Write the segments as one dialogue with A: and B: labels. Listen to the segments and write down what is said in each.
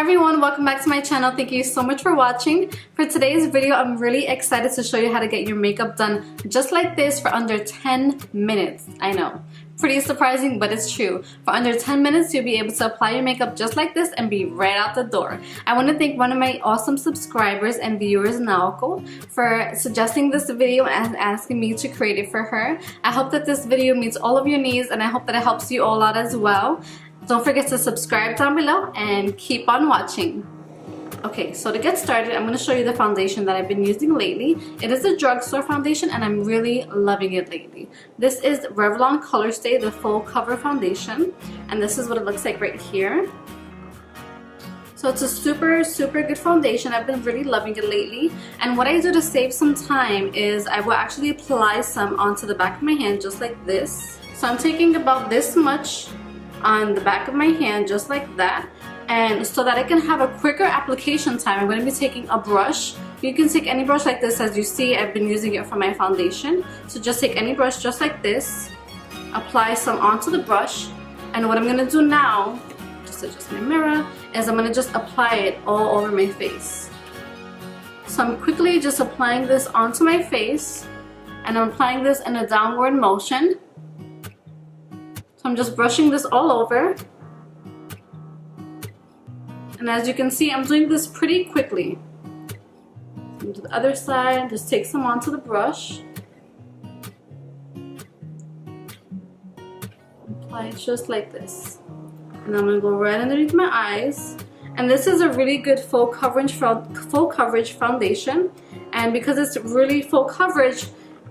A: everyone, welcome back to my channel. Thank you so much for watching. For today's video, I'm really excited to show you how to get your makeup done just like this for under 10 minutes. I know, pretty surprising, but it's true. For under 10 minutes, you'll be able to apply your makeup just like this and be right out the door. I want to thank one of my awesome subscribers and viewers, Naoko, for suggesting this video and asking me to create it for her. I hope that this video meets all of your needs, and I hope that it helps you all out as well. Don't forget to subscribe down below and keep on watching. Okay, so to get started, I'm going to show you the foundation that I've been using lately. It is a drugstore foundation and I'm really loving it lately. This is Revlon Color Stay, the full cover foundation, and this is what it looks like right here. So it's a super good foundation. I've been really loving it lately, and what I do to save some time is I will actually apply some onto the back of my hand just like this. So I'm taking about this much on the back of my hand just like that, and so that I can have a quicker application time, I'm going to be taking a brush. You can take any brush like this. As you see, I've been using it for my foundation, so just take any brush just like this, apply some onto the brush, and what I'm going to do now, just adjust my mirror, is I'm going to just apply it all over my face. So I'm quickly just applying this onto my face, and I'm applying this in a downward motion. So I'm just brushing this all over, and as you can see, I'm doing this pretty quickly. To the other side, just take some onto the brush, apply it just like this, and I'm going to go right underneath my eyes. And this is a really good full coverage foundation, and because it's really full coverage,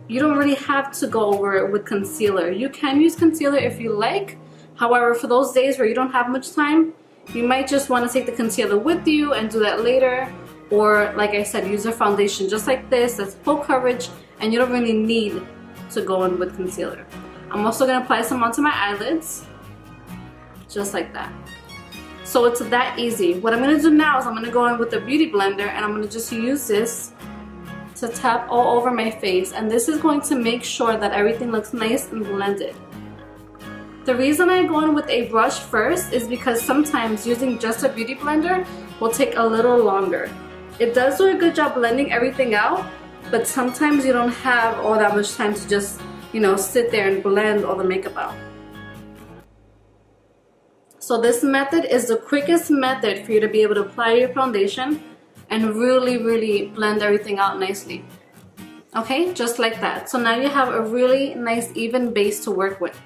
A: you don't really have to go over it with concealer. You can use concealer if you like. However, for those days where you don't have much time, you might just want to take the concealer with you and do that later. Or, like I said, use a foundation just like this that's full coverage, and you don't really need to go in with concealer. I'm also going to apply some onto my eyelids, just like that. So it's that easy. What I'm going to do now is I'm going to go in with the beauty blender, and I'm going to just use this to tap all over my face, and this is going to make sure that everything looks nice and blended. The reason I go in with a brush first is because sometimes using just a beauty blender will take a little longer. It does do a good job blending everything out, but sometimes you don't have all that much time to just, sit there and blend all the makeup out. So this method is the quickest method for you to be able to apply your foundation and really blend everything out nicely. Okay, just like that. So now you have a really nice even base to work with.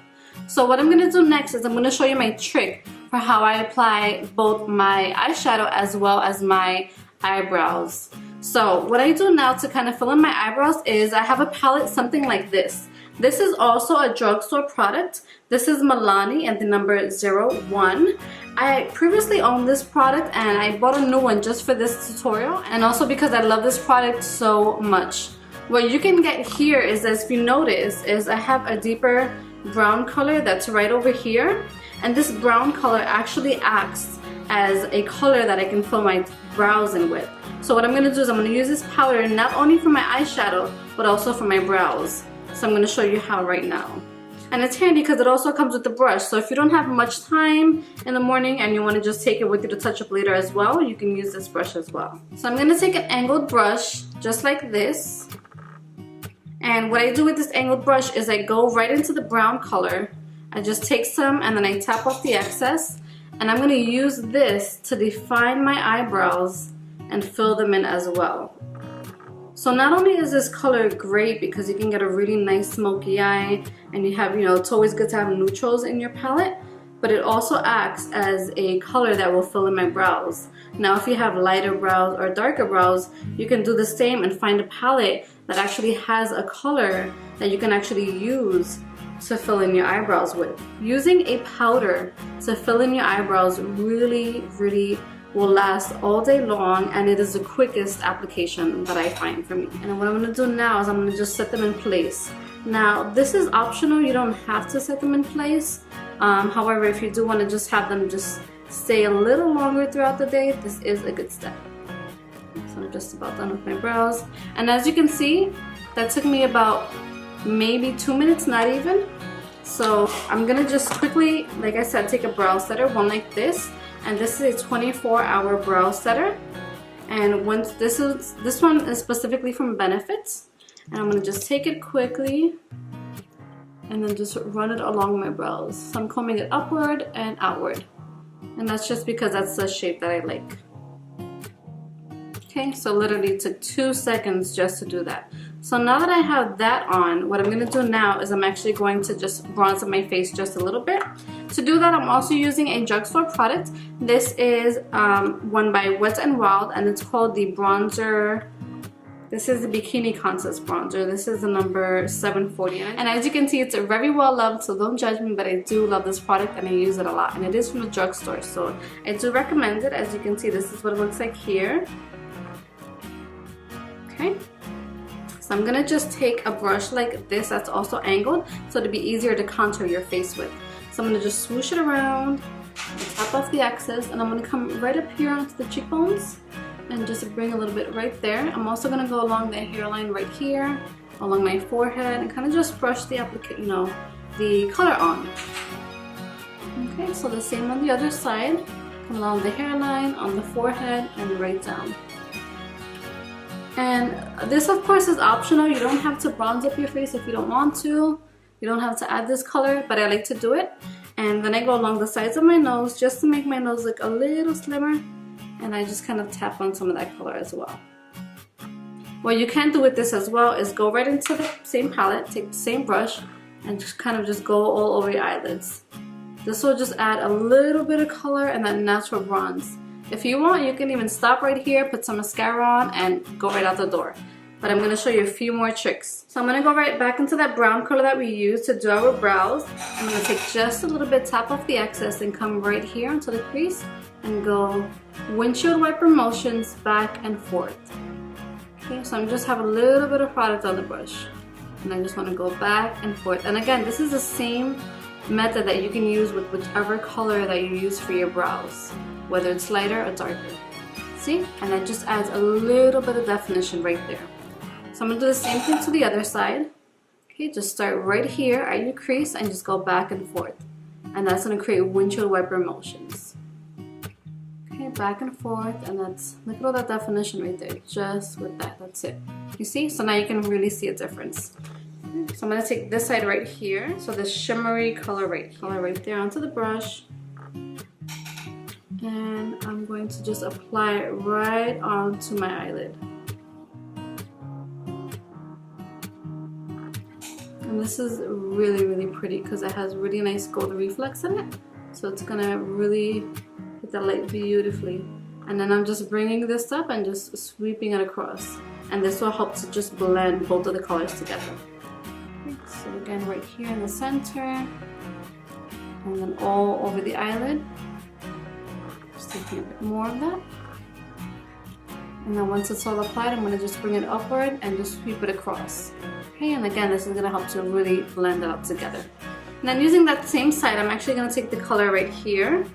A: So what I'm going to do next is I'm going to show you my trick for how I apply both my eyeshadow as well as my eyebrows. So what I do now to kind of fill in my eyebrows is I have a palette something like this. This is also a drugstore product. This is Milani and the number 01. I previously owned this product and I bought a new one just for this tutorial, and also because I love this product so much. What you can get here is, as if you notice, is I have a deeper brown color that's right over here, and this brown color actually acts as a color that I can fill my brows in with. So what I'm going to do is I'm going to use this powder not only for my eyeshadow but also for my brows. So I'm going to show you how right now. And it's handy because it also comes with the brush, so if you don't have much time in the morning and you want to just take it with you to touch up later as well, you can use this brush as well. So I'm going to take an angled brush just like this, and what I do with this angled brush is I go right into the brown color. I just take some and then I tap off the excess, and I'm going to use this to define my eyebrows and fill them in as well. So not only is this color great because you can get a really nice smoky eye, and you have, it's always good to have neutrals in your palette, but it also acts as a color that will fill in my brows. Now if you have lighter brows or darker brows, you can do the same and find a palette that actually has a color that you can actually use to fill in your eyebrows with. Using a powder to fill in your eyebrows really will last all day long, and it is the quickest application that I find for me. And what I'm going to do now is I'm going to just set them in place. Now this is optional, you don't have to set them in place. However, if you do want to just have them just stay a little longer throughout the day, this is a good step. So I'm just about done with my brows, and as you can see, that took me about maybe 2 minutes, not even. So I'm gonna just quickly, like I said, take a brow setter, one like this, and this is a 24-hour brow setter. And once this one is specifically from Benefits, and I'm gonna just take it quickly and then just run it along my brows. So I'm combing it upward and outward, and that's just because that's the shape that I like. Okay, so literally it took 2 seconds just to do that. So now that I have that on, what I'm going to do now is I'm actually going to just bronze up my face just a little bit. To do that, I'm also using a drugstore product. This is one by Wet n Wild, and it's called the bronzer. This is the Bikini Contest bronzer. This is the number 740. And as you can see, it's very well loved, so don't judge me, but I do love this product and I use it a lot. And it is from the drugstore, so I do recommend it. As you can see, this is what it looks like here. Okay, so I'm gonna just take a brush like this that's also angled, so it'll be easier to contour your face with. So I'm gonna just swoosh it around, tap off the excess, and I'm gonna come right up here onto the cheekbones and just bring a little bit right there. I'm also gonna go along the hairline right here, along my forehead, and kind of just brush the the color on. Okay, so the same on the other side. Come along the hairline, on the forehead, and right down. And this of course is optional. You don't have to bronze up your face if you don't want to. You don't have to add this color, but I like to do it. And then I go along the sides of my nose just to make my nose look a little slimmer. And I just kind of tap on some of that color as well. What you can do with this as well is go right into the same palette, take the same brush, and just kind of just go all over your eyelids. This will just add a little bit of color and that natural bronze. If you want, you can even stop right here, put some mascara on, and go right out the door. But I'm going to show you a few more tricks. So I'm going to go right back into that brown color that we used to do our brows. I'm going to take just a little bit, tap off the excess, and come right here into the crease and go windshield wiper motions back and forth. Okay, so I just have a little bit of product on the brush. And I just want to go back and forth. And again, this is the same method that you can use with whichever color that you use for your brows, whether it's lighter or darker. See? And that just adds a little bit of definition right there. So I'm going to do the same thing to the other side. Okay, just start right here at your crease and just go back and forth. And that's going to create windshield wiper motions. Okay, back and forth, and that's, look at all that definition right there, just with that, that's it. You see? So now you can really see a difference. So I'm going to take this side right here, so this shimmery color right there onto the brush. And I'm going to just apply it right onto my eyelid. And this is really, really pretty because it has really nice gold reflex in it. So it's gonna really hit the light beautifully. And then I'm just bringing this up and just sweeping it across. And this will help to just blend both of the colors together. So again, right here in the center, and then all over the eyelid. Just taking a bit more of that. And then once it's all applied, I'm going to just bring it upward and just sweep it across. Okay, and again, this is going to help to really blend it up together. And then using that same side, I'm actually going to take the color right here,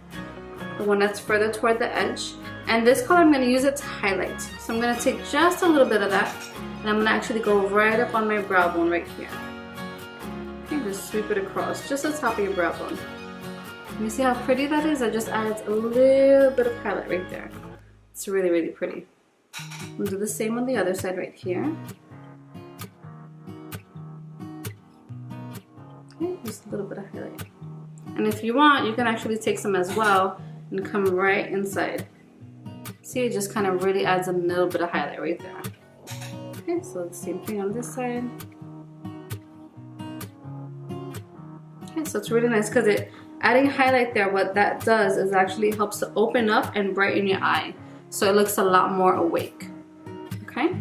A: the one that's further toward the edge. And this color, I'm going to use it to highlight. So I'm going to take just a little bit of that, and I'm going to actually go right up on my brow bone right here. Okay, just sweep it across, just the top of your brow bone. And you see how pretty that is? That just adds a little bit of highlight right there. It's really, really pretty. We'll do the same on the other side right here. Okay, just a little bit of highlight. And if you want, you can actually take some as well and come right inside. See, it just kind of really adds a little bit of highlight right there. Okay, so the same thing on this side. Okay, so it's really nice because adding highlight there, what that does is actually helps to open up and brighten your eye. So it looks a lot more awake. Okay?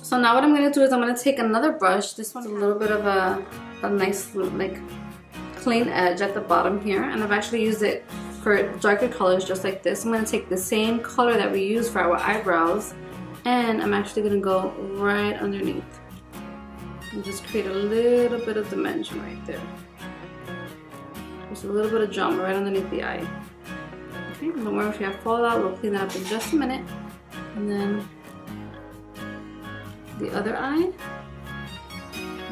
A: So now what I'm going to do is I'm going to take another brush. This one's a little bit of a nice, like, clean edge at the bottom here. And I've actually used it for darker colors just like this. I'm going to take the same color that we use for our eyebrows. And I'm actually going to go right underneath. And just create a little bit of dimension right there. Just a little bit of drama right underneath the eye. Okay, don't worry if you have fallout, we'll clean that up in just a minute. And then the other eye.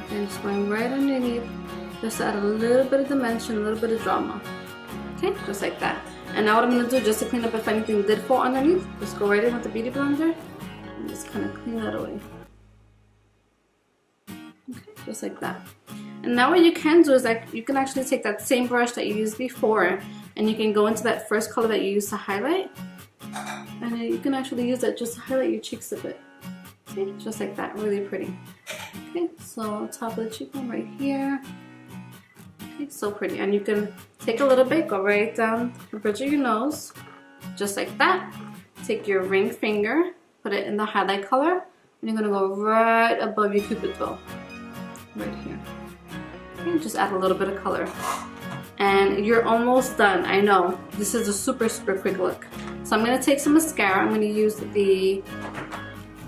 A: Again, just going right underneath, just to add a little bit of dimension, a little bit of drama. Okay, just like that. And now what I'm going to do, just to clean up if anything did fall underneath, just go right in with the Beauty Blender and just kind of clean that away. Okay, just like that. And now what you can do is that you can actually take that same brush that you used before and you can go into that first color that you used to highlight. And you can actually use that just to highlight your cheeks a bit. Okay, just like that, really pretty. Okay, so top of the cheekbone right here. Okay, so pretty. And you can take a little bit, go right down the bridge of your nose, just like that. Take your ring finger, put it in the highlight color, and you're gonna go right above your cupid bow, right here. Okay, just add a little bit of color. And you're almost done. I know, this is a super quick look. So I'm gonna take some mascara. I'm gonna use the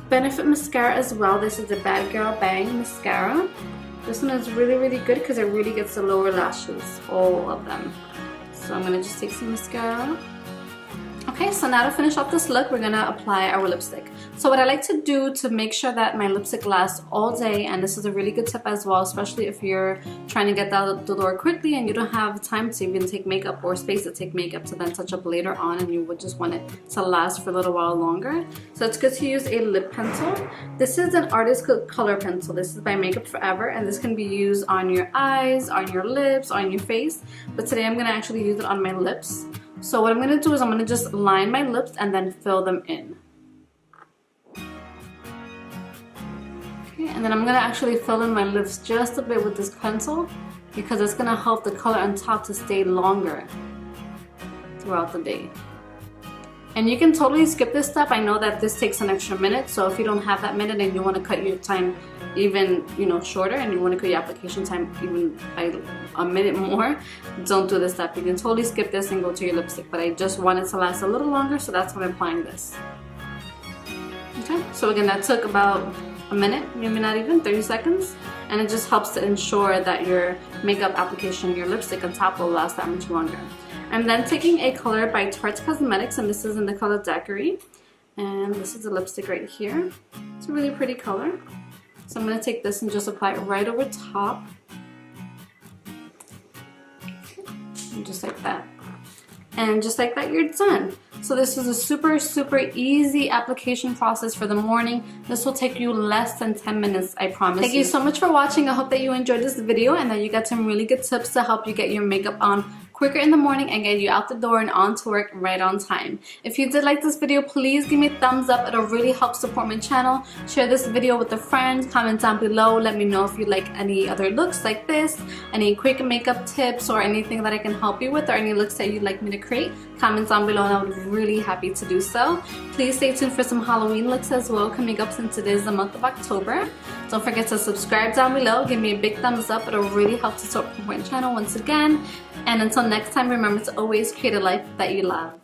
A: Benefit mascara as well. This is the Bad Girl Bang mascara. This one is really good because it really gets the lower lashes, all of them. So I'm gonna just take some mascara. Okay, so now to finish off this look, we're gonna apply our lipstick. So what I like to do to make sure that my lipstick lasts all day, and this is a really good tip as well, especially if you're trying to get out the door quickly and you don't have time to even take makeup or space to take makeup to then touch up later on, and you would just want it to last for a little while longer. So it's good to use a lip pencil. This is an Artist Color Pencil. This is by Makeup Forever, and this can be used on your eyes, on your lips, on your face. But today I'm gonna actually use it on my lips. So what I'm going to do is I'm going to just line my lips and then fill them in. Okay, and then I'm going to actually fill in my lips just a bit with this pencil because it's going to help the color on top to stay longer throughout the day. And you can totally skip this step. I know that this takes an extra minute, so if you don't have that minute and you want to cut your time even, shorter, and you want to cut your application time even by a minute more, don't do this step. You can totally skip this and go to your lipstick, but I just want it to last a little longer, so that's why I'm applying this. Okay, so again, that took about a minute, maybe not even 30 seconds, and it just helps to ensure that your makeup application, your lipstick on top will last that much longer. I'm then taking a color by Tarte Cosmetics, and this is in the color Daiquiri, and this is the lipstick right here. It's a really pretty color. So I'm going to take this and just apply it right over top. And just like that. And just like that, you're done. So this is a super easy application process for the morning. This will take you less than 10 minutes, I promise. Thank you so much for watching. I hope that you enjoyed this video and that you got some really good tips to help you get your makeup on quicker in the morning and get you out the door and on to work right on time. If you did like this video, please give me a thumbs up. It'll really help support my channel. Share this video with a friend. Comment down below. Let me know if you like any other looks like this, any quick makeup tips, or anything that I can help you with, or any looks that you'd like me to create. Comment down below and I would be really happy to do so. Please stay tuned for some Halloween looks as well coming up since it is the month of October. Don't forget to subscribe down below. Give me a big thumbs up. It'll really help to support my channel once again. And until next time, remember to always create a life that you love.